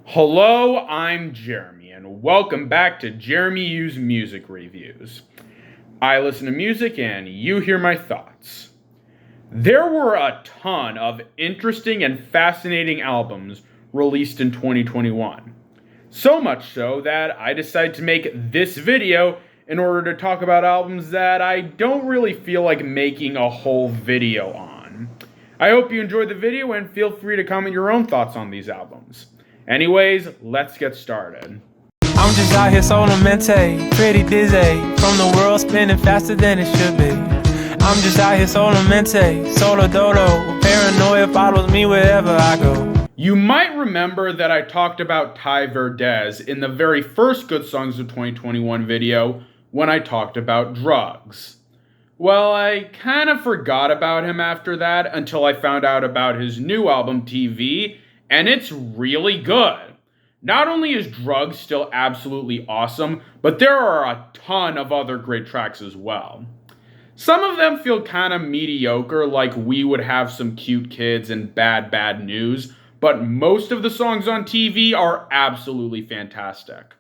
Hello, I'm Jeremy, and welcome back to Jeremy U's Music Reviews. I listen to music and you hear my thoughts. There were a ton of interesting and fascinating albums released in 2021. So much so that I decided to make this video in order to talk about albums that I don't really feel like making a whole video on. I hope you enjoyed the video and feel free to comment your own thoughts on these albums. Anyways, let's get started. I'm just out here solamente, pretty dizzy, from the world spinning faster than it should be. I'm just out here solamente, solo dodo, paranoia follows me wherever I go. You might remember that I talked about Verdes in the very first Good Songs of 2021 video when I talked about drugs. Well, I kind of forgot about him after that until I found out about his new album, TV, and it's really good. Not only is Drugs still absolutely awesome, but there are a ton of other great tracks as well. Some of them feel kind of mediocre, like We Would Have Some Cute Kids and Bad News, but most of the songs on TV are absolutely fantastic.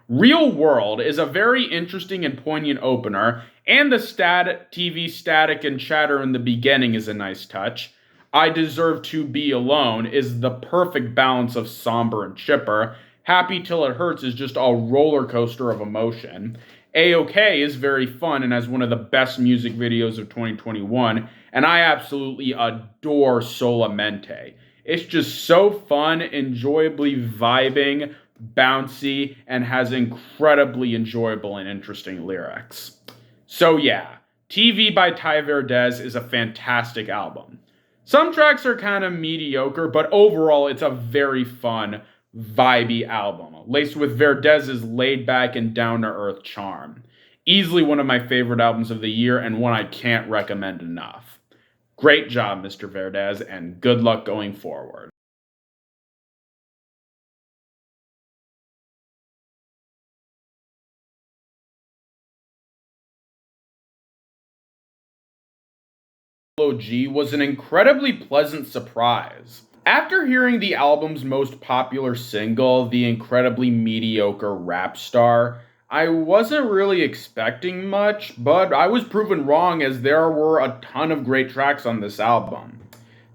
Real World is a very interesting and poignant opener, and the TV static and chatter in the beginning is a nice touch. I Deserve to Be Alone is the perfect balance of somber and chipper. Happy Till It Hurts is just a roller coaster of emotion. A-OK is very fun and has one of the best music videos of 2021, and I absolutely adore Solamente. It's just so fun, enjoyably vibing, bouncy, and has incredibly enjoyable and interesting lyrics. So yeah, TV by Verdes is a fantastic album. Some tracks are kind of mediocre, but overall it's a very fun, vibey album, laced with Verdes' laid-back and down-to-earth charm. Easily one of my favorite albums of the year and one I can't recommend enough. Great job, Mr. Verdes, and good luck going forward. G was an incredibly pleasant surprise. After hearing the album's most popular single, the incredibly mediocre Rap Star, I wasn't really expecting much, but I was proven wrong as there were a ton of great tracks on this album.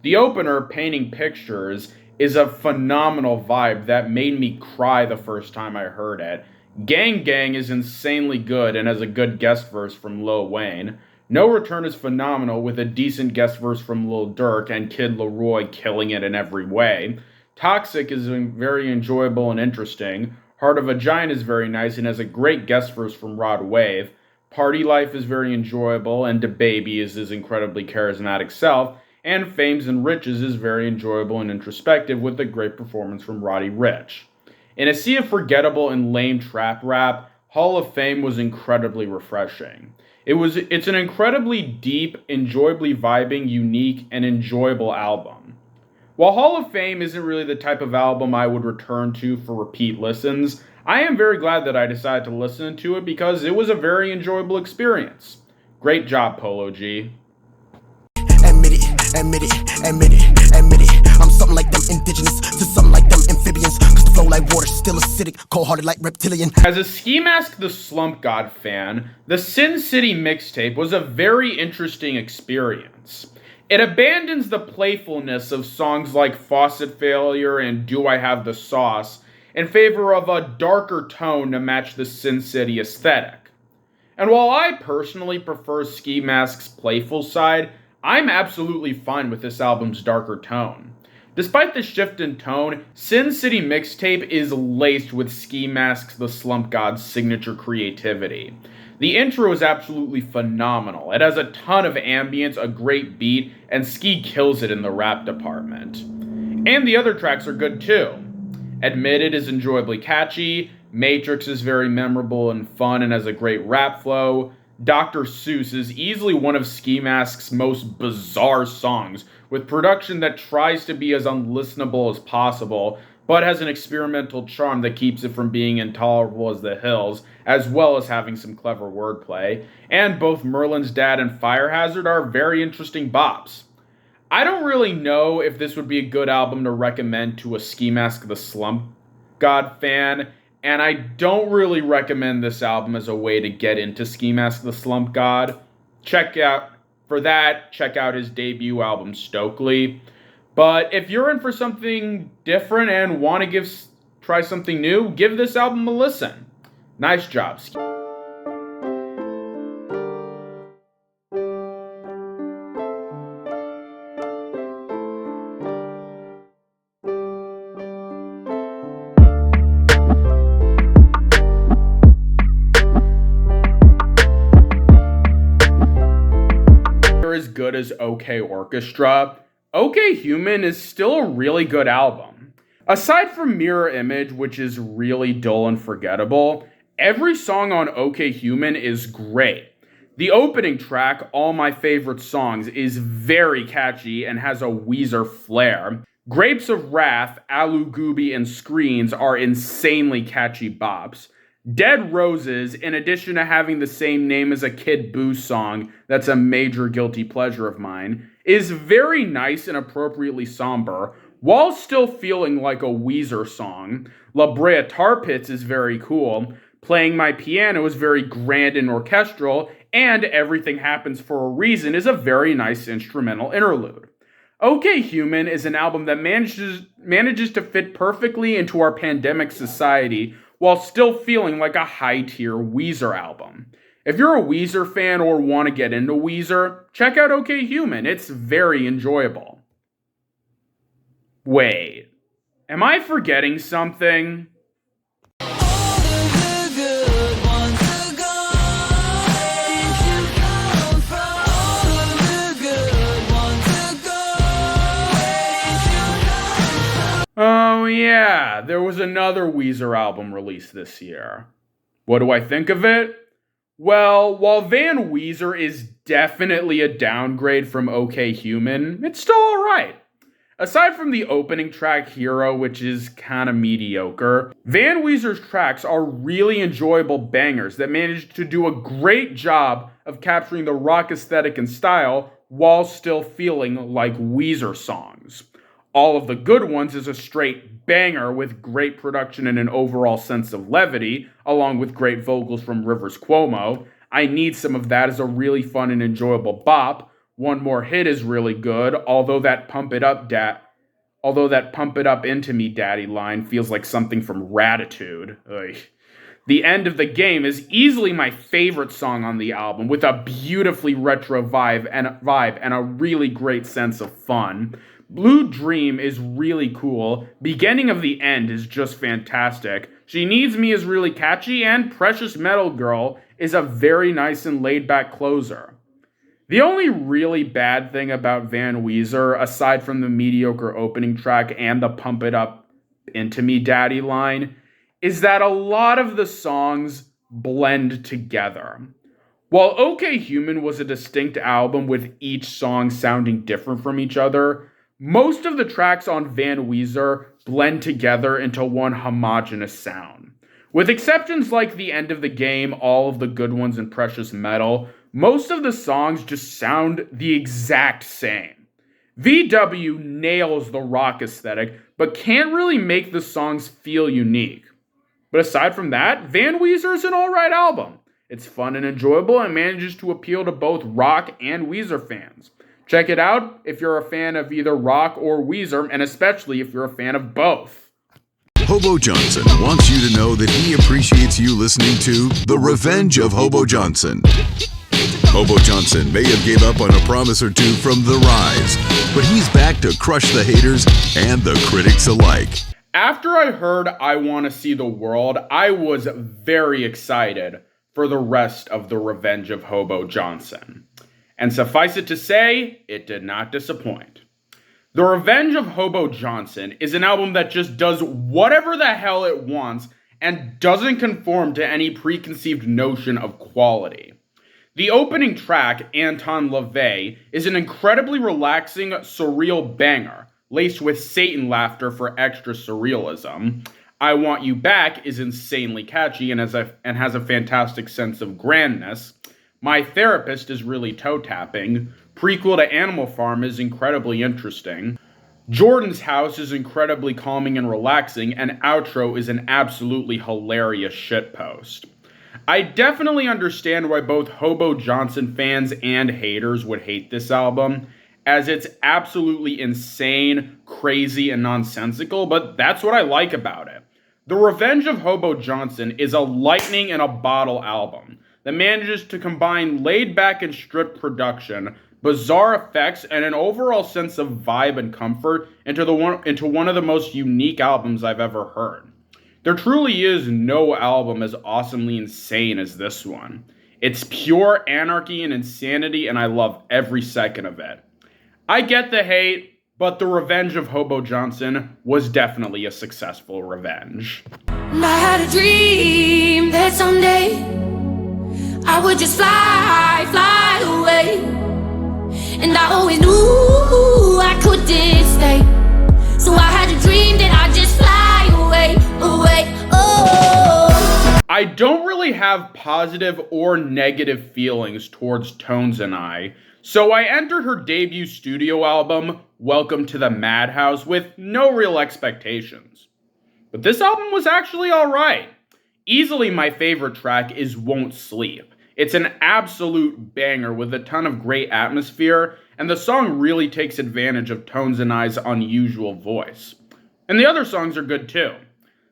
The opener, Painting Pictures, is a phenomenal vibe that made me cry the first time I heard it. Gang Gang is insanely good and has a good guest verse from Lil Wayne. No Return is phenomenal with a decent guest verse from Lil Durk and Kid Laroi killing it in every way. Toxic is very enjoyable and interesting. Heart of a Giant is very nice and has a great guest verse from Rod Wave. Party Life is very enjoyable and DaBaby is his incredibly charismatic self. And Fames and Riches is very enjoyable and introspective with a great performance from Roddy Ricch. In a sea of forgettable and lame trap rap, Hall of Fame was incredibly refreshing. It's an incredibly deep, enjoyably vibing, unique, and enjoyable album. While Hall of Fame isn't really the type of album I would return to for repeat listens, I am very glad that I decided to listen to it because it was a very enjoyable experience. Great job, Polo G. Admit it. I'm something like them indigenous to something like them amphibians. Cause the flow like water, still acidic, cold-hearted like reptilian. As a Ski Mask the Slump God fan, the Sin City mixtape was a very interesting experience. It abandons the playfulness of songs like Faucet Failure and Do I Have the Sauce in favor of a darker tone to match the Sin City aesthetic. And while I personally prefer Ski Mask's playful side, I'm absolutely fine with this album's darker tone. Despite the shift in tone, Sin City Mixtape is laced with Ski Mask's The Slump God's signature creativity. The intro is absolutely phenomenal. It has a ton of ambience, a great beat, and Ski kills it in the rap department. And the other tracks are good too. Admitted is enjoyably catchy, Matrix is very memorable and fun and has a great rap flow, Dr. Seuss is easily one of Ski Mask's most bizarre songs, with production that tries to be as unlistenable as possible, but has an experimental charm that keeps it from being intolerable as The Hills, as well as having some clever wordplay. And both Merlin's Dad and Fire Hazard are very interesting bops. I don't really know if this would be a good album to recommend to a Ski Mask the Slump God fan, and I don't really recommend this album as a way to get into Ski Mask the Slump God. Check out his debut album, Stokely. But if you're in for something different and want to try something new, give this album a listen. Nice job, Ski. As good as OK Orchestra, OK Human is still a really good album. Aside from Mirror Image, which is really dull and forgettable, every song on OK Human is great. The opening track, All My Favorite Songs, is very catchy and has a Weezer flair. Grapes of Wrath, Alu Gooby, and Screens are insanely catchy bops. Dead Roses, in addition to having the same name as a Kid Boo song that's a major guilty pleasure of mine, is very nice and appropriately somber, while still feeling like a Weezer song. La Brea Tar Pits is very cool, Playing My Piano is very grand and orchestral, and Everything Happens for a Reason is a very nice instrumental interlude. OK Human is an album that manages to fit perfectly into our pandemic society, while still feeling like a high-tier Weezer album. If you're a Weezer fan or want to get into Weezer, check out OK Human. It's very enjoyable. Wait, am I forgetting something? Oh yeah, there was another Weezer album released this year. What do I think of it? Well, while Van Weezer is definitely a downgrade from OK Human, it's still alright. Aside from the opening track Hero, which is kinda mediocre, Van Weezer's tracks are really enjoyable bangers that manage to do a great job of capturing the rock aesthetic and style while still feeling like Weezer songs. All of the Good Ones is a straight banger with great production and an overall sense of levity, along with great vocals from Rivers Cuomo. I Need Some of That is a really fun and enjoyable bop. One More Hit is really good, although that Pump It Up Into Me Daddy line feels like something from Ratitude. Ugh. The End of the Game is easily my favorite song on the album, with a beautifully retro vibe and a really great sense of fun. Blue Dream is really cool. Beginning of the End is just fantastic. She Needs Me is really catchy, and Precious Metal Girl is a very nice and laid-back closer. The only really bad thing about Van Weezer, aside from the mediocre opening track and the Pump It Up Into Me Daddy line, is that a lot of the songs blend together. While OK Human was a distinct album with each song sounding different from each other, most of the tracks on Van Weezer blend together into one homogeneous sound. With exceptions like The End of the Game, All of the Good Ones, and Precious Metal, most of the songs just sound the exact same. VW nails the rock aesthetic, but can't really make the songs feel unique. But aside from that, Van Weezer is an alright album. It's fun and enjoyable and manages to appeal to both rock and Weezer fans. Check it out if you're a fan of either rock or Weezer, and especially if you're a fan of both. Hobo Johnson wants you to know that he appreciates you listening to The Revenge of Hobo Johnson. Hobo Johnson may have gave up on a promise or two from The Rise, but he's back to crush the haters and the critics alike. After I heard I Want to See the World, I was very excited for the rest of The Revenge of Hobo Johnson. And suffice it to say, it did not disappoint. The Revenge of Hobo Johnson is an album that just does whatever the hell it wants and doesn't conform to any preconceived notion of quality. The opening track, Anton LaVey, is an incredibly relaxing, surreal banger, laced with Satan laughter for extra surrealism. I Want You Back is insanely catchy and has a fantastic sense of grandness. My Therapist is really toe-tapping. Prequel to Animal Farm is incredibly interesting. Jordan's house is incredibly calming and relaxing, and outro is an absolutely hilarious shitpost. I definitely understand why both Hobo Johnson fans and haters would hate this album, as it's absolutely insane, crazy, and nonsensical, but that's what I like about it. The Revenge of Hobo Johnson is a lightning in a bottle album that manages to combine laid back and stripped production, bizarre effects, and an overall sense of vibe and comfort into one of the most unique albums I've ever heard. There truly is no album as awesomely insane as this one. It's pure anarchy and insanity, and I love every second of it. I get the hate, but The Revenge of Hobo Johnson was definitely a successful revenge. And I had a dream that someday I would just fly away. And I always knew I couldn't stay. So I had a dream that I'd just fly away, oh. I don't really have positive or negative feelings towards Tones and I, so I entered her debut studio album, Welcome to the Madhouse, with no real expectations. But this album was actually alright. Easily my favorite track is Won't Sleep. It's an absolute banger with a ton of great atmosphere, and the song really takes advantage of Tones and I's unusual voice. And the other songs are good too.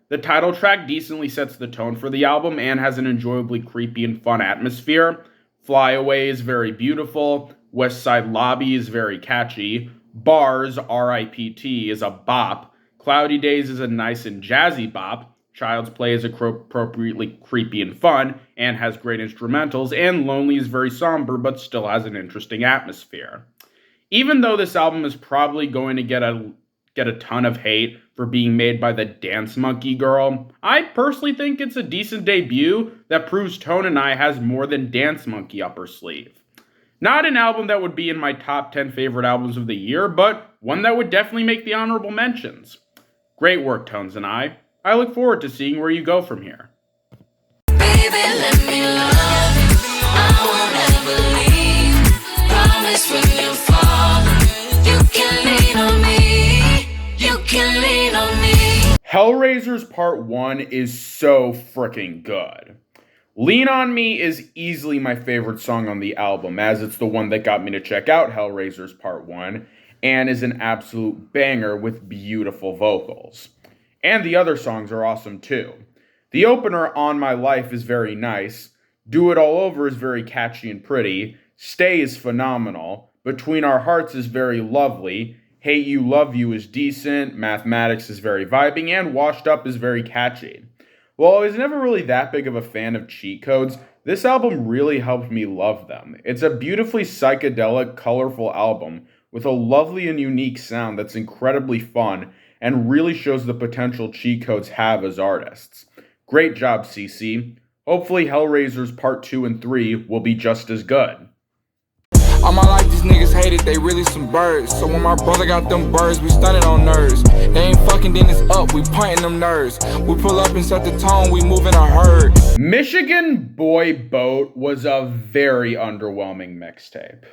The title track decently sets the tone for the album and has an enjoyably creepy and fun atmosphere. Fly Away is very beautiful. West Side Lobby is very catchy. Bars, R.I.P.T. is a bop. Cloudy Days is a nice and jazzy bop. Child's Play is appropriately creepy and fun, and has great instrumentals, and Lonely is very somber, but still has an interesting atmosphere. Even though this album is probably going to get a ton of hate for being made by the Dance Monkey girl, I personally think it's a decent debut that proves Tone and I has more than Dance Monkey up her sleeve. Not an album that would be in my top 10 favorite albums of the year, but one that would definitely make the honorable mentions. Great work, Tones and I. I look forward to seeing where you go from here. Baby, let me love you. I won't ever leave. Promise when you fall, you can lean on me. You can lean on me. Hellraiser's Part 1 is so freaking good. Lean On Me is easily my favorite song on the album, as it's the one that got me to check out Hellraiser's Part 1, and is an absolute banger with beautiful vocals. And the other songs are awesome too. The opener, On My Life, is very nice. Do It All Over is very catchy and pretty. Stay is phenomenal. Between Our Hearts is very lovely. Hate You, Love You is decent. Mathematics is very vibing. And Washed Up is very catchy. While I was never really that big of a fan of cheat codes, this album really helped me love them. It's a beautifully psychedelic, colorful album with a lovely and unique sound that's incredibly fun and really shows the potential cheat codes have as artists. Great job, CC. Hopefully Hellraiser's Part 2 and 3 will be just as good. All my life these niggas hate it, they really some birds. So when my brother got them birds, we stunning on nerves. They ain't fucking, then it's up, we punting them nerves. We pull up and set the tone, we moving a herd. Michigan Boy Boat was a very underwhelming mixtape.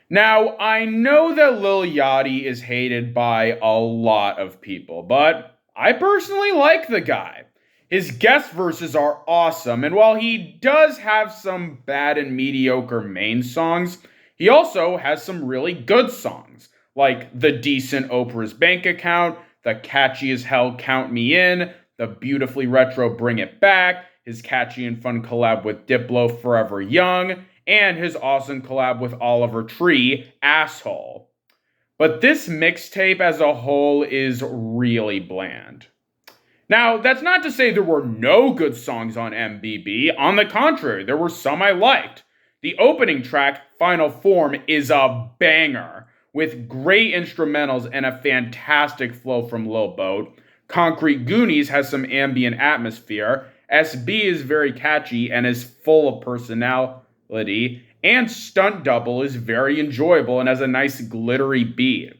Now, I know that Lil Yachty is hated by a lot of people, but I personally like the guy. His guest verses are awesome, and while he does have some bad and mediocre main songs, he also has some really good songs, like the decent Oprah's Bank Account, the catchy as hell Count Me In, the beautifully retro Bring It Back, his catchy and fun collab with Diplo Forever Young, and his awesome collab with Oliver Tree, Asshole. But this mixtape as a whole is really bland. Now, that's not to say there were no good songs on MBB. On the contrary, there were some I liked. The opening track, Final Form, is a banger, with great instrumentals and a fantastic flow from Lil Boat. Concrete Goonies has some ambient atmosphere. SB is very catchy and is full of personality. And Stunt Double is very enjoyable and has a nice glittery beat.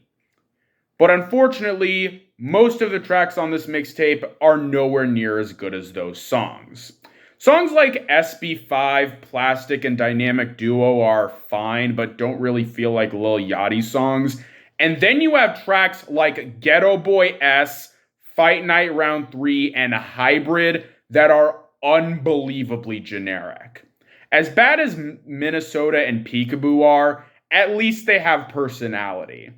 But unfortunately, most of the tracks on this mixtape are nowhere near as good as those songs. Songs like SB5, Plastic, and Dynamic Duo are fine, but don't really feel like Lil Yachty songs. And then you have tracks like Ghetto Boy S, Fight Night Round 3, and Hybrid that are unbelievably generic. As bad as Minnesota and Peekaboo are, at least they have personality.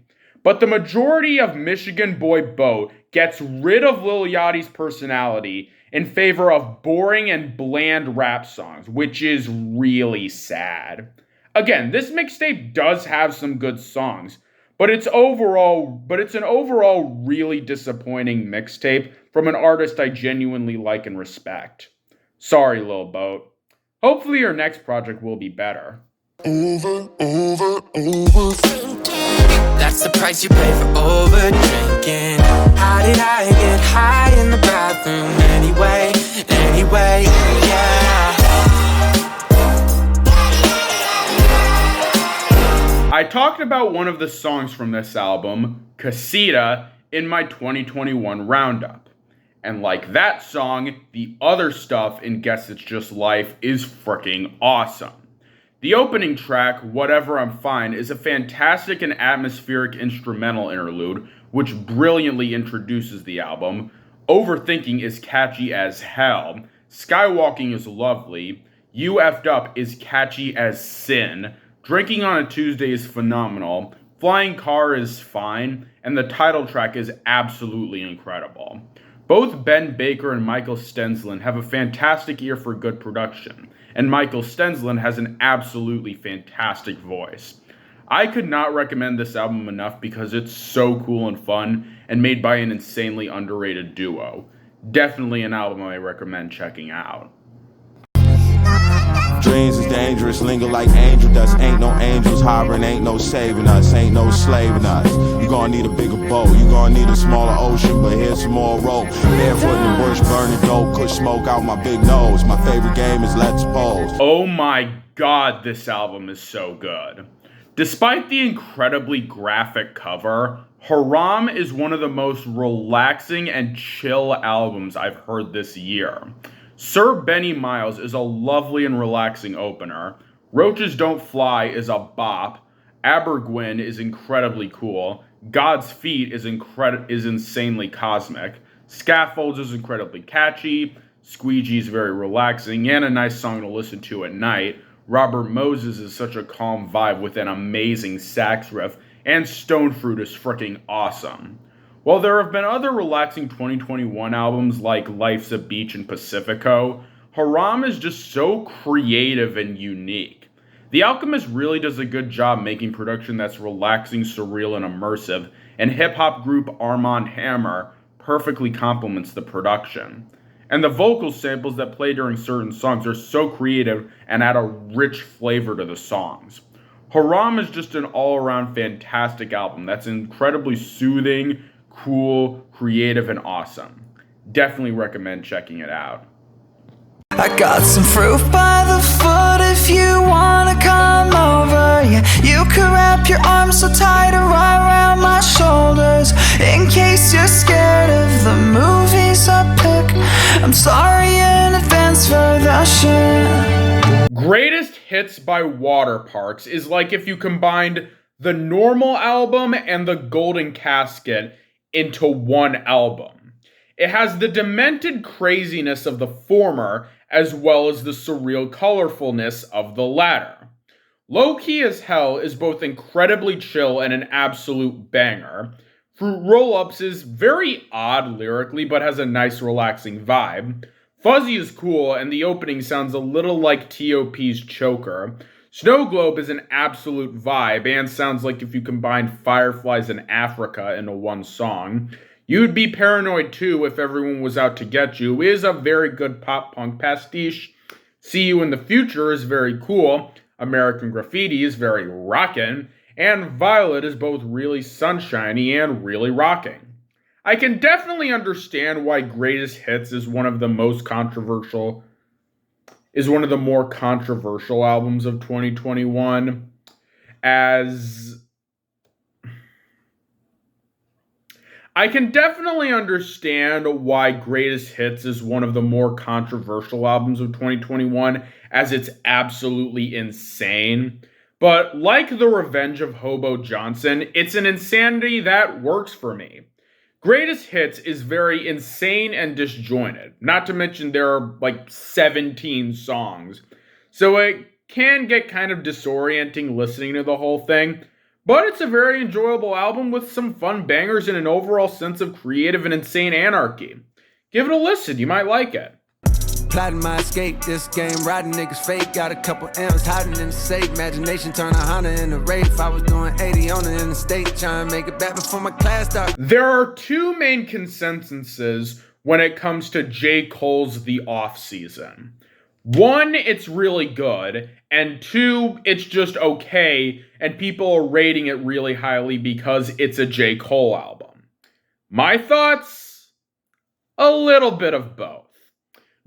But the majority of Michigan Boy Boat gets rid of Lil Yachty's personality in favor of boring and bland rap songs, which is really sad. Again, this mixtape does have some good songs, but it's an overall really disappointing mixtape from an artist I genuinely like and respect. Sorry, Lil Boat. Hopefully your next project will be better. That's the price you pay for over drinking. How did I get high in the bathroom anyway, yeah. I talked about one of the songs from this album, Casita, in my 2021 roundup. And like that song, the other stuff in Guess It's Just Life is freaking awesome. The opening track, Whatever I'm Fine, is a fantastic and atmospheric instrumental interlude, which brilliantly introduces the album. Overthinking is catchy as hell. Skywalking is lovely. You Effed Up is catchy as sin. Drinking on a Tuesday is phenomenal. Flying Car is fine. And the title track is absolutely incredible. Both Ben Baker and Michael Stensland have a fantastic ear for good production, and Michael Stensland has an absolutely fantastic voice. I could not recommend this album enough because it's so cool and fun, and made by an insanely underrated duo. Definitely an album I recommend checking out. Dreams is dangerous, linger like angel dust. Ain't no angels hovering, ain't no saving us, ain't no slaving us. You gonna need a bigger boat, you gonna need a smaller ocean, but here's some more rope. Barefoot in the bush, burning dope, push smoke out my big nose. My favorite game is Let's Pose. Oh my god, this album is so good. Despite the incredibly graphic cover, Haram is one of the most relaxing and chill albums I've heard this year. Sir Benny Miles is a lovely and relaxing opener. Roaches Don't Fly is a bop. Abergwin is incredibly cool. God's Feet is insanely cosmic. Scaffolds is incredibly catchy. Squeegee is very relaxing and a nice song to listen to at night. Robert Moses is such a calm vibe with an amazing sax riff. And Stone Fruit is freaking awesome. While there have been other relaxing 2021 albums like Life's a Beach and Pacifico, Haram is just so creative and unique. The Alchemist really does a good job making production that's relaxing, surreal, and immersive, and hip-hop group Armand Hammer perfectly complements the production. And the vocal samples that play during certain songs are so creative and add a rich flavor to the songs. Haram is just an all-around fantastic album that's incredibly soothing, cool, creative, and awesome. Definitely recommend checking it out. I got some fruit by the foot if you wanna come over. Yeah, you could wrap your arms so tight around my shoulders. In case you're scared of the movies I pick, I'm sorry in advance for the shit. Greatest Hits by Water Parks is like if you combined the normal album and the Golden Casket into one album. It has the demented craziness of the former as well as the surreal colorfulness of the latter. Low Key as Hell is both incredibly chill and an absolute banger. Fruit Roll-Ups is very odd lyrically but has a nice relaxing vibe. Fuzzy is cool and the opening sounds a little like T.O.P.'s Choker. Snow Globe is an absolute vibe and sounds like if you combined Fireflies and Africa into one song. You'd Be Paranoid Too If Everyone Was Out to Get You is a very good pop-punk pastiche. See You in the Future is very cool. American Graffiti is very rockin'. And Violet is both really sunshiny and really rocking. I can definitely understand why Greatest Hits is one of the more controversial albums of 2021, as I can definitely understand why Greatest Hits is one of the more controversial albums of 2021, as it's absolutely insane. But like The Revenge of Hobo Johnson, it's an insanity that works for me. Greatest Hits is very insane and disjointed, not to mention there are like 17 songs. So it can get kind of disorienting listening to the whole thing, but it's a very enjoyable album with some fun bangers and an overall sense of creative and insane anarchy. Give it a listen, you might like it. Plotting my escape, this game, riding niggas fake. Got a couple M's hiding in the safe. Imagination turn a Honda into Wraith. I was doing 80 on the interstate, trying to make it back before my class started. There are two main consensuses when it comes to J. Cole's The Off-Season. One, it's really good, and two, it's just okay, and people are rating it really highly because it's a J. Cole album. My thoughts? A little bit of both.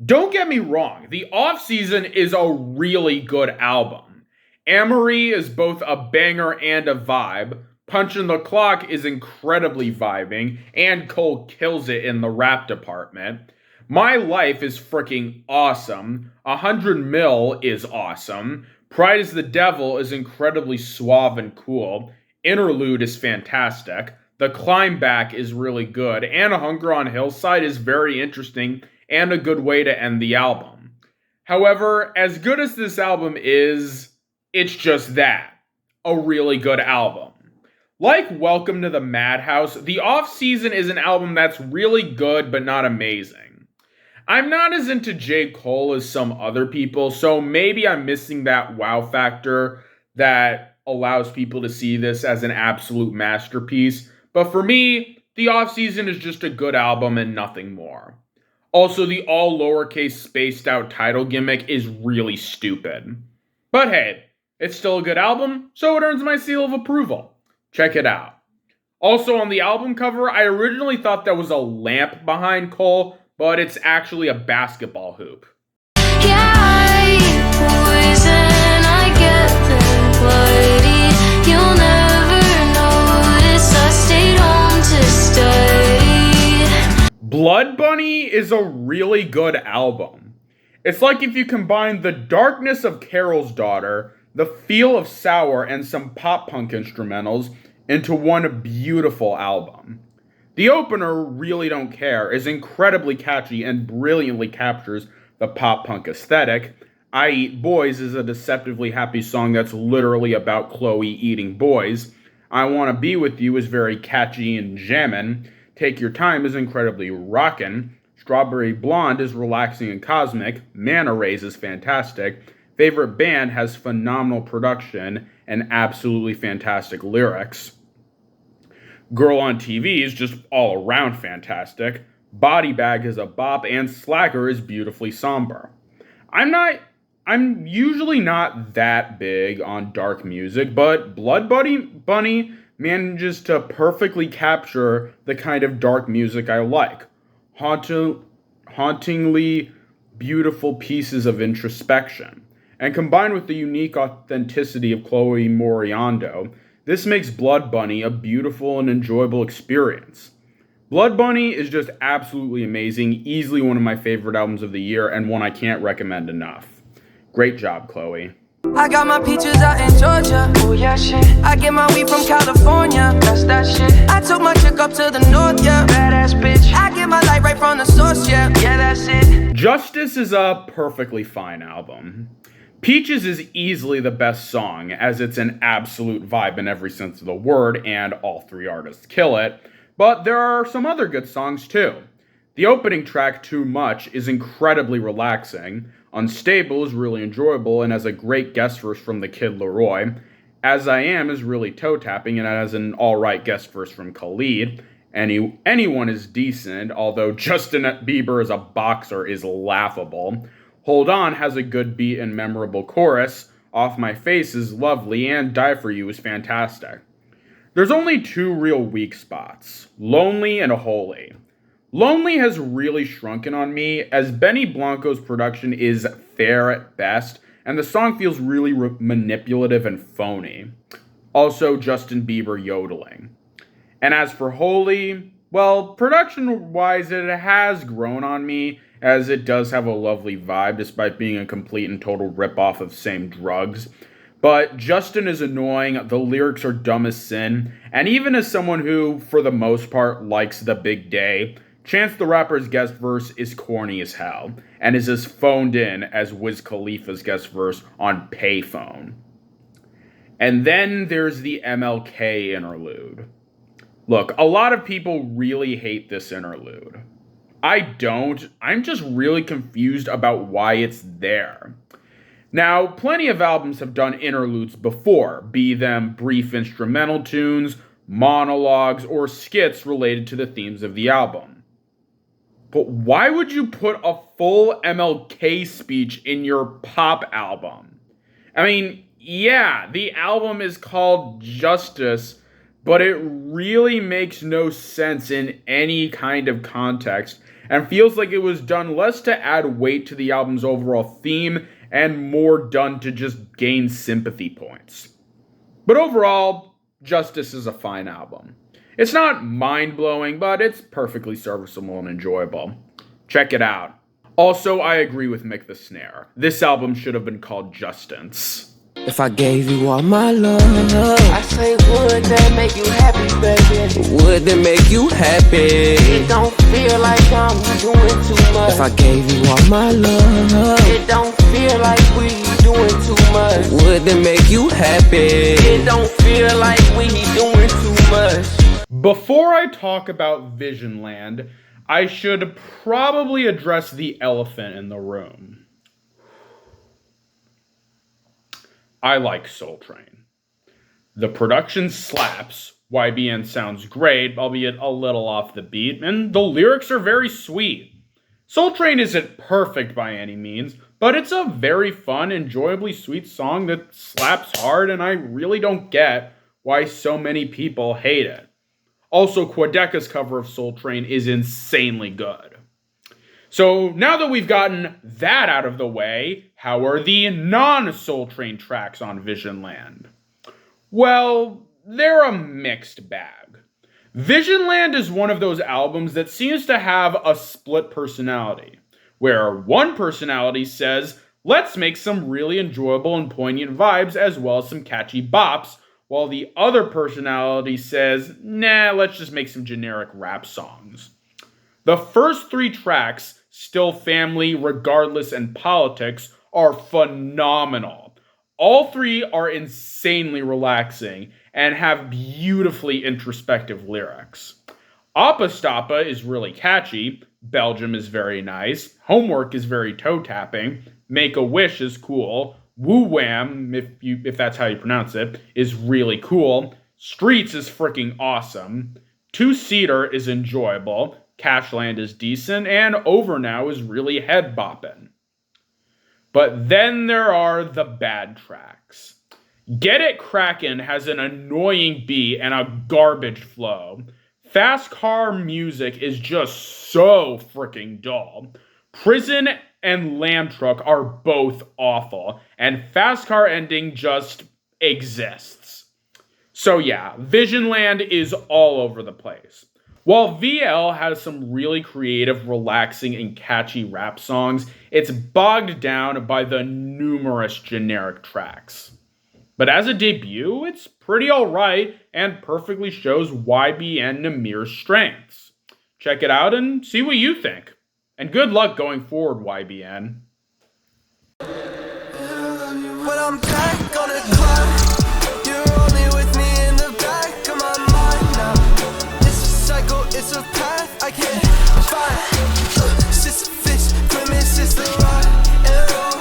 Don't get me wrong, The Off-Season is a really good album. Amory is both a banger and a vibe. Punchin' the Clock is incredibly vibing, and Cole kills it in the rap department. My Life is freaking awesome. 100 Mil is awesome. Pride is the Devil is incredibly suave and cool. Interlude is fantastic. The Climb Back is really good. And A Hunger on Hillside is very interesting and a good way to end the album. However, as good as this album is, it's just that. A really good album. Like Welcome to the Madhouse, The Off-Season is an album that's really good but not amazing. I'm not as into J. Cole as some other people, so maybe I'm missing that wow factor that allows people to see this as an absolute masterpiece. But for me, The Off-Season is just a good album and nothing more. Also, the all lowercase spaced out title gimmick is really stupid. But hey, it's still a good album, so it earns my seal of approval. Check it out. Also on the album cover, I originally thought that was a lamp behind Cole, but it's actually a basketball hoop. Yeah, I eat poison, I get the bloody. You'll never notice I stayed home to study. Blood Bunny is a really good album. It's like if you combine the darkness of Carol's Daughter, the feel of Sour, and some pop punk instrumentals into one beautiful album. The opener, Really Don't Care, is incredibly catchy and brilliantly captures the pop punk aesthetic. I Eat Boys is a deceptively happy song that's literally about Chloe eating boys. I Wanna Be With You is very catchy and jammin'. Take Your Time is incredibly rockin'. Strawberry Blonde is relaxing and cosmic. Manta Rays is fantastic. Favorite Band has phenomenal production and absolutely fantastic lyrics. Girl on TV is just all around fantastic. Body Bag is a bop, and Slacker is beautifully somber. I'm usually not that big on dark music, but Blood Bunny manages to perfectly capture the kind of dark music I like. Hauntingly beautiful pieces of introspection. And combined with the unique authenticity of Chloe Moriondo, this makes Blood Bunny a beautiful and enjoyable experience. Blood Bunny is just absolutely amazing, easily one of my favorite albums of the year, and one I can't recommend enough. Great job, Chloe. I got my peaches out in Georgia. Oh yeah, shit. I get my weed from California. That's that shit. I took my chick up to the north, yeah. Badass bitch. I get my light right from the source, yeah. Yeah, that's it. Justice is a perfectly fine album. Peaches is easily the best song, as it's an absolute vibe in every sense of the word, and all three artists kill it. But there are some other good songs too. The opening track, Too Much, is incredibly relaxing. Unstable is really enjoyable and has a great guest verse from the Kid Laroi. As I Am is really toe-tapping and has an alright guest verse from Khalid. Anyone is decent, although Justin Bieber as a boxer is laughable. Hold On has a good beat and memorable chorus. Off My Face is lovely, and Die For You is fantastic. There's only two real weak spots, Lonely and Holy. Lonely has really shrunken on me, as Benny Blanco's production is fair at best, and the song feels really manipulative and phony. Also, Justin Bieber yodeling. And as for Holy, well, production-wise, it has grown on me, as it does have a lovely vibe, despite being a complete and total ripoff of Same Drugs. But Justin is annoying, the lyrics are dumb as sin, and even as someone who, for the most part, likes The Big Day, Chance the Rapper's guest verse is corny as hell, and is as phoned in as Wiz Khalifa's guest verse on Payphone. And then there's the MLK interlude. Look, a lot of people really hate this interlude. I don't. I'm just really confused about why it's there. Now, plenty of albums have done interludes before, be them brief instrumental tunes, monologues, or skits related to the themes of the album. But why would you put a full MLK speech in your pop album? I mean, yeah, the album is called Justice, but it really makes no sense in any kind of context, and feels like it was done less to add weight to the album's overall theme and more done to just gain sympathy points. But overall, Justice is a fine album. It's not mind-blowing, but it's perfectly serviceable and enjoyable. Check it out. Also, I agree with Mick the Snare. This album should have been called Justance. If I gave you all my love, I say, would that make you happy, baby? Would that make you happy? It don't feel like I'm doing too much. If I gave you all my love, it don't feel like we doing too much. Would that make you happy? It don't feel like we doing too much. Before I talk about Visionland, I should probably address the elephant in the room. I like Soul Train. The production slaps, YBN sounds great, albeit a little off the beat, and the lyrics are very sweet. Soul Train isn't perfect by any means, but it's a very fun, enjoyably sweet song that slaps hard, and I really don't get why so many people hate it. Also, Quadeca's cover of Soul Train is insanely good. So now that we've gotten that out of the way, how are the non-Soul Train tracks on Visionland? Well, they're a mixed bag. Visionland is one of those albums that seems to have a split personality, where one personality says, let's make some really enjoyable and poignant vibes as well as some catchy bops, while the other personality says, nah, let's just make some generic rap songs. The first three tracks, Still Family, Regardless, and Politics, are phenomenal. All three are insanely relaxing and have beautifully introspective lyrics. Appa Stappa is really catchy, Belgium is very nice, Homework is very toe-tapping, Make a Wish is cool, Woo Wham, if that's how you pronounce it, is really cool, Streets is freaking awesome, Two-Seater is enjoyable, Cashland is decent, and Over Now is really head-bopping. But then there are the bad tracks. Get It Crackin' has an annoying beat and a garbage flow. Fast Car Music is just so freaking dull. Prison and Lamb Truck are both awful, and Fast Car Ending just exists. So yeah, Visionland is all over the place. While VL has some really creative, relaxing, and catchy rap songs, it's bogged down by the numerous generic tracks. But as a debut, it's pretty alright and perfectly shows YBN Namir's strengths. Check it out and see what you think. And good luck going forward, YBN. But I'm back on the clock. You're only with me in the back of my mind now. It's a cycle, it's a path I can't find. Sisyphus, grimace is the right arrow.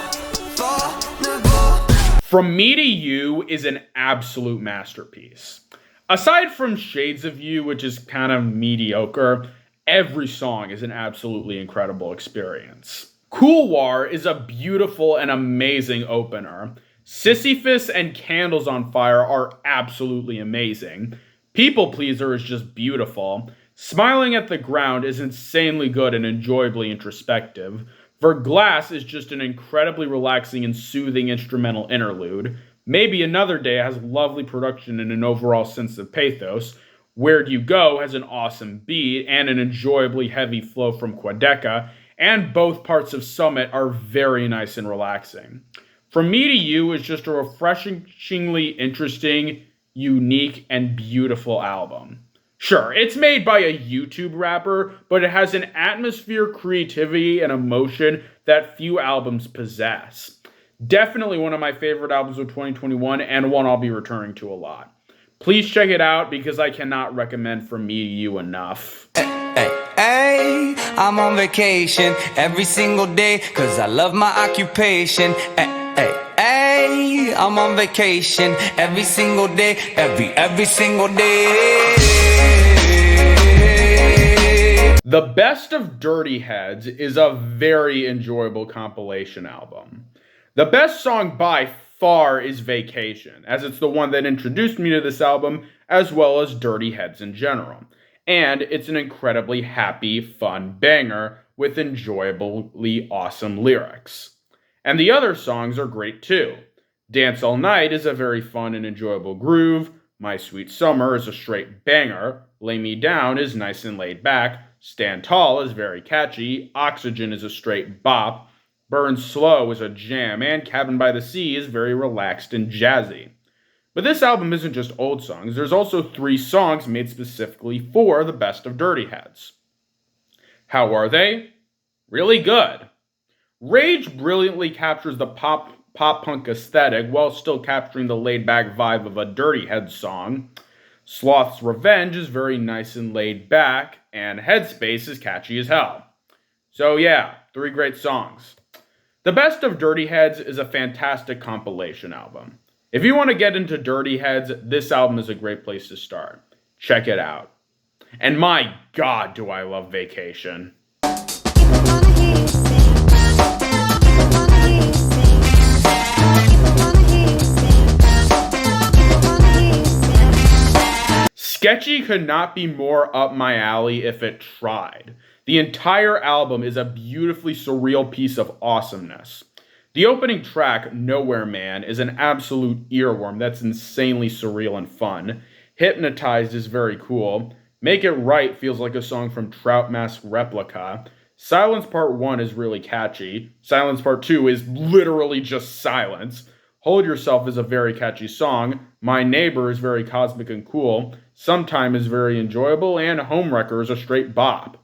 Vulnerable. From Me to You is an absolute masterpiece. Aside from Shades of You, which is kind of mediocre, every song is an absolutely incredible experience. Cool War is a beautiful and amazing opener. Sisyphus and Candles on Fire are absolutely amazing. People Pleaser is just beautiful. Smiling at the Ground is insanely good and enjoyably introspective. Verglass is just an incredibly relaxing and soothing instrumental interlude. Maybe Another Day has lovely production and an overall sense of pathos. Where'd You Go has an awesome beat and an enjoyably heavy flow from Quadeca, and both parts of Summit are very nice and relaxing. From Me to You is just a refreshingly interesting, unique, and beautiful album. Sure, it's made by a YouTube rapper, but it has an atmosphere, creativity, and emotion that few albums possess. Definitely one of my favorite albums of 2021 and one I'll be returning to a lot. Please check it out because I cannot recommend From Me to You enough. Hey, I'm on vacation every single day cause I love my occupation. Hey, I'm on vacation every single day, every single day. The Best of Dirty Heads is a very enjoyable compilation album. The best song by far is Vacation, as it's the one that introduced me to this album, as well as Dirty Heads in general. And it's an incredibly happy, fun banger with enjoyably awesome lyrics. And the other songs are great too. Dance All Night is a very fun and enjoyable groove. My Sweet Summer is a straight banger. Lay Me Down is nice and laid back. Stand Tall is very catchy. Oxygen is a straight bop. Burn Slow is a jam. And Cabin by the Sea is very relaxed and jazzy. But this album isn't just old songs. There's also 3 songs made specifically for the Best of Dirty Heads. How are they? Really good. Rage brilliantly captures the pop-punk aesthetic while still capturing the laid-back vibe of a Dirty Heads song. Sloth's Revenge is very nice and laid back, and Headspace is catchy as hell. So yeah, 3 great songs. The Best of Dirty Heads is a fantastic compilation album. If you want to get into Dirty Heads, this album is a great place to start. Check it out. And my God, do I love Vacation. Sketchy could not be more up my alley if it tried. The entire album is a beautifully surreal piece of awesomeness. The opening track, Nowhere Man, is an absolute earworm that's insanely surreal and fun. Hypnotized is very cool. Make It Right feels like a song from Trout Mask Replica. Silence Part 1 is really catchy. Silence Part 2 is literally just silence. Hold Yourself is a very catchy song. My Neighbor is very cosmic and cool. Sometime is very enjoyable. And Homewrecker is a straight bop.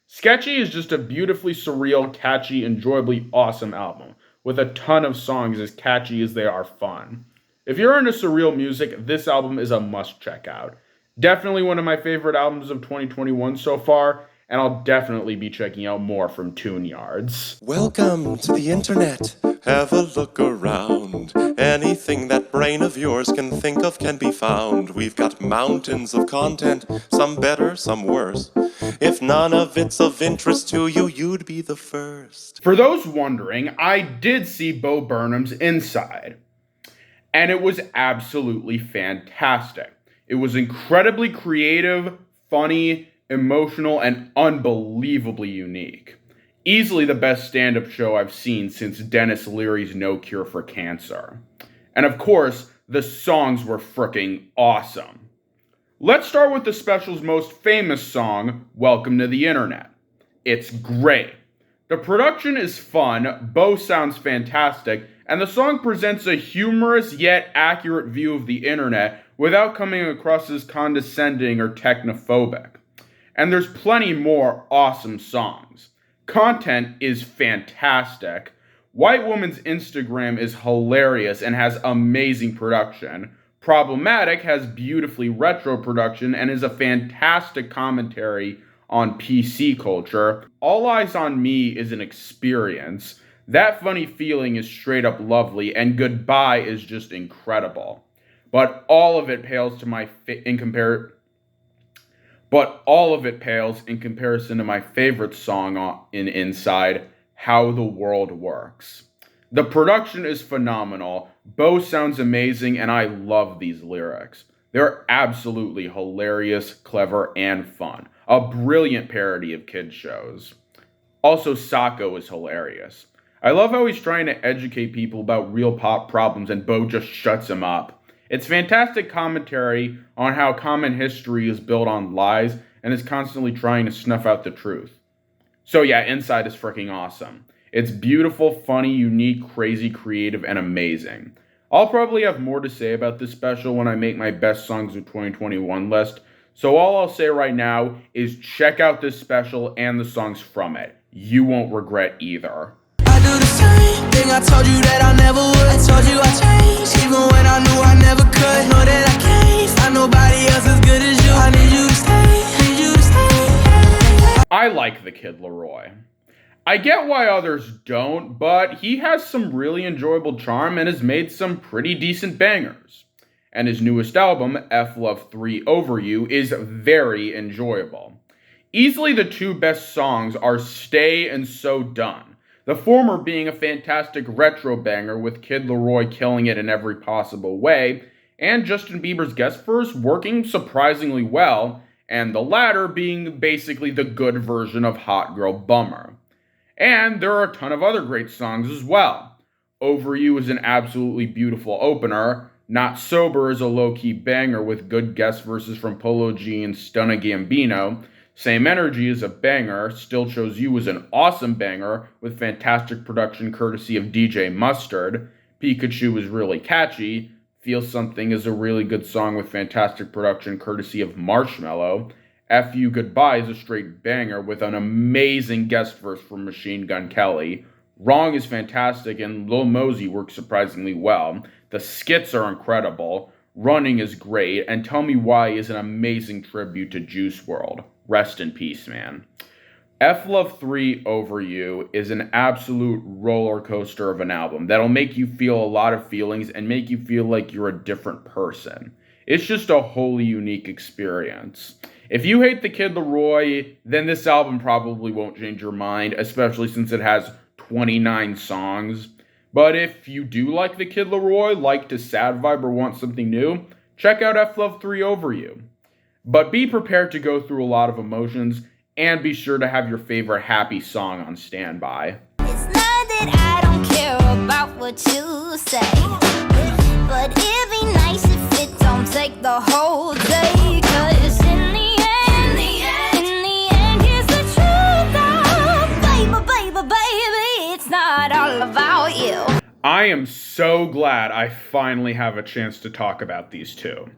Sketchy is just a beautifully surreal, catchy, enjoyably awesome album, with a ton of songs as catchy as they are fun. If you're into surreal music, this album is a must check out. Definitely one of my favorite albums of 2021 so far, and I'll definitely be checking out more from Tune Yards. Welcome to the internet. Have a look around. Anything that brain of yours can think of can be found. We've got mountains of content, some better, some worse. If none of it's of interest to you, you'd be the first. For those wondering, I did see Bo Burnham's Inside, and it was absolutely fantastic. It was incredibly creative, funny, emotional, and unbelievably unique. Easily the best stand-up show I've seen since Dennis Leary's No Cure for Cancer. And of course, the songs were fricking awesome. Let's start with the special's most famous song, Welcome to the Internet. It's great. The production is fun, Bo sounds fantastic, and the song presents a humorous yet accurate view of the internet without coming across as condescending or technophobic. And there's plenty more awesome songs. Content is fantastic. White Woman's Instagram is hilarious and has amazing production. Problematic has beautifully retro production and is a fantastic commentary on PC culture. All Eyes on Me is an experience. That Funny Feeling is straight up lovely, and Goodbye is just incredible. But all of it pales in comparison to my favorite song in Inside, How the World Works. The production is phenomenal, Bo sounds amazing, and I love these lyrics. They're absolutely hilarious, clever, and fun. A brilliant parody of kids' shows. Also, Sacco is hilarious. I love how he's trying to educate people about real pop problems and Bo just shuts him up. It's fantastic commentary on how common history is built on lies and is constantly trying to snuff out the truth. So yeah, Inside is freaking awesome. It's beautiful, funny, unique, crazy, creative, and amazing. I'll probably have more to say about this special when I make my best songs of 2021 list, so all I'll say right now is check out this special and the songs from it. You won't regret either. I do the same thing I told you that I never would. I told you I changed, even when I knew I never could. Know that I can't find nobody else as good as you. I need you to stay, need you to stay. I like the Kid Laroi. I get why others don't, but he has some really enjoyable charm and has made some pretty decent bangers. And his newest album, F Love 3 Over You, is very enjoyable. Easily the two best songs are Stay and So Done, the former being a fantastic retro banger with Kid Laroi killing it in every possible way, and Justin Bieber's guest verse working surprisingly well, and the latter being basically the good version of Hot Girl Bummer. And there are a ton of other great songs as well. Over You is an absolutely beautiful opener. Not Sober is a low-key banger with good guest verses from Polo G and Stunna Gambino. Same Energy is a banger. Still Chose You is an awesome banger with fantastic production courtesy of DJ Mustard. Pikachu is really catchy. Feel Something is a really good song with fantastic production courtesy of Marshmello. F You Goodbye is a straight banger with an amazing guest verse from Machine Gun Kelly. Wrong is fantastic and Lil Mosey works surprisingly well. The skits are incredible. Running is great, and Tell Me Why is an amazing tribute to Juice WRLD. Rest in peace, man. F Love 3 Over You is an absolute roller coaster of an album that'll make you feel a lot of feelings and make you feel like you're a different person. It's just a wholly unique experience. If you hate the Kid Laroi, then this album probably won't change your mind, especially since it has 29 songs. But if you do like the Kid Laroi, like to sad vibe or want something new, check out F Love 3 Over You. But be prepared to go through a lot of emotions, and be sure to have your favorite happy song on standby. It's not that I don't care about what you say, but it'd be nice if it don't take the whole day. 'Cause in the end, here's the truth. Oh, baby, it's not all about you. I am so glad I finally have a chance to talk about these two.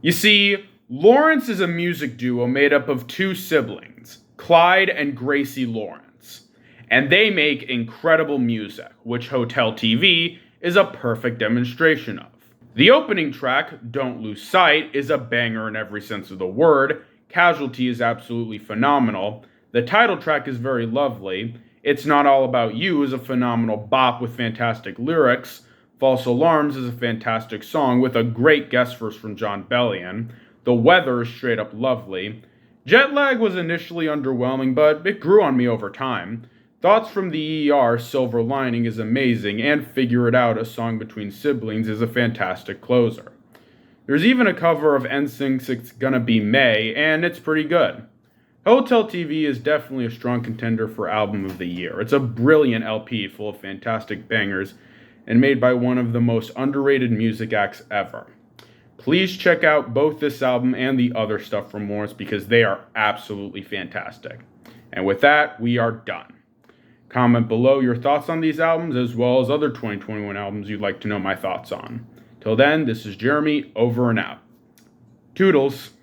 You see, Lawrence is a music duo made up of two siblings, Clyde and Gracie Lawrence, and they make incredible music, which Hotel TV is a perfect demonstration of. The opening track, Don't Lose Sight, is a banger in every sense of the word. Casualty is absolutely phenomenal. The title track is very lovely. It's Not All About You is a phenomenal bop with fantastic lyrics. False Alarms is a fantastic song with a great guest verse from John Bellion. The Weather is straight up lovely. Jet Lag was initially underwhelming, but it grew on me over time. Thoughts from the ER, Silver Lining is amazing, and Figure It Out, a song between siblings, is a fantastic closer. There's even a cover of NSYNC's It's Gonna Be May, and it's pretty good. Hotel TV is definitely a strong contender for Album of the Year. It's a brilliant LP full of fantastic bangers, and made by one of the most underrated music acts ever. Please check out both this album and the other stuff from Lawrence because they are absolutely fantastic. And with that, we are done. Comment below your thoughts on these albums as well as other 2021 albums you'd like to know my thoughts on. Till then, this is Jeremy, over and out. Toodles.